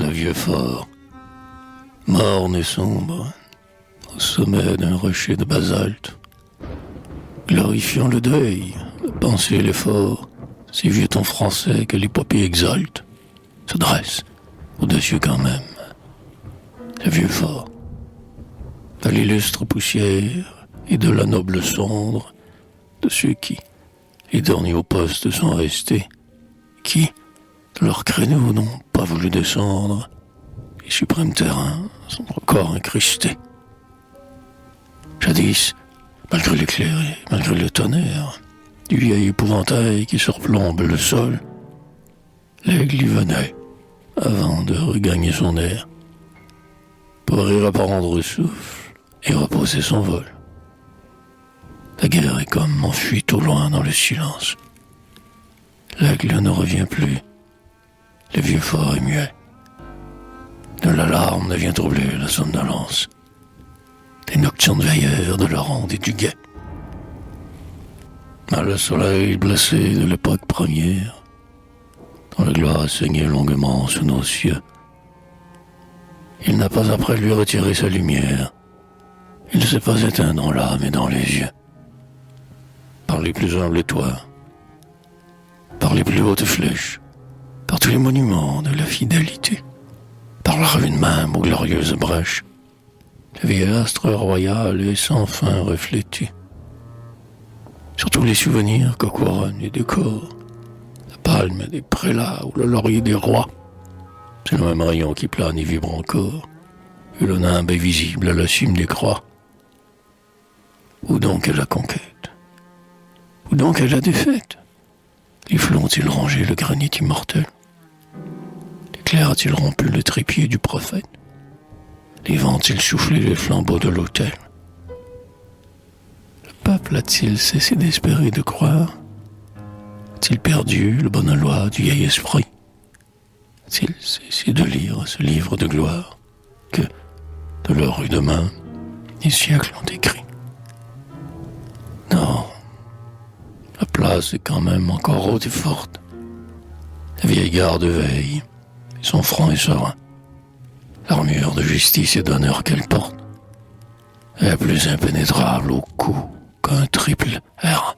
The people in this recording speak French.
un vieux fort, morne et sombre, au sommet d'un rocher de basalte, glorifiant le deuil, la pensée et l'effort, ces vieux tons français que l'épopée exalte, se dresse, audacieux quand même, le vieux fort, à l'illustre poussière et de la noble cendre de ceux qui, les derniers au poste, sont restés, qui, de leur créneau, n'ont pas voulu descendre, les suprêmes terrains sont encore incrustés. Jadis, malgré l'éclair et malgré le tonnerre, du vieil épouvantail qui surplombe le sol, l'aigle y venait, avant de regagner son air, pour y reprendre souffle et reposer son vol. La guerre est comme en fuite au loin dans le silence. L'aigle ne revient plus, le vieux fort est muet. De l'alarme ne vient troubler la somnolence des nocturnes veilleurs de la ronde et du guet. Mais le soleil blessé de l'époque première, dont la gloire saignait longuement sous nos cieux, il n'a pas après lui retiré sa lumière, il ne s'est pas éteint dans l'âme et dans les yeux. Par les plus humbles toits, par les plus hautes flèches, par tous les monuments de la fidélité, par la ruine même aux glorieuses brèches, le vieil astre royal est sans fin reflété. Sur tous les souvenirs que couronnent les décors, la palme des prélats ou le laurier des rois, c'est le même rayon qui plane et vibre encore, et le nimbe est visible à la cime des croix. Où donc est la conquête? Où donc est la défaite? Les flots ont-ils rangé le granit immortel? L'éclair a-t-il rompu le trépied du prophète? Les vents ont-ils soufflé les flambeaux de l'autel? Le peuple a-t-il cessé d'espérer, de croire? A-t-il perdu le bonne loi du vieil esprit? A-t-il cessé de lire ce livre de gloire que, de leur rue de main, les siècles ont écrit? Non, la place est quand même encore haute et forte. La vieille garde veille, son front est serein. L'armure de justice et d'honneur qu'elle porte est plus impénétrable au cou qu'un triple R.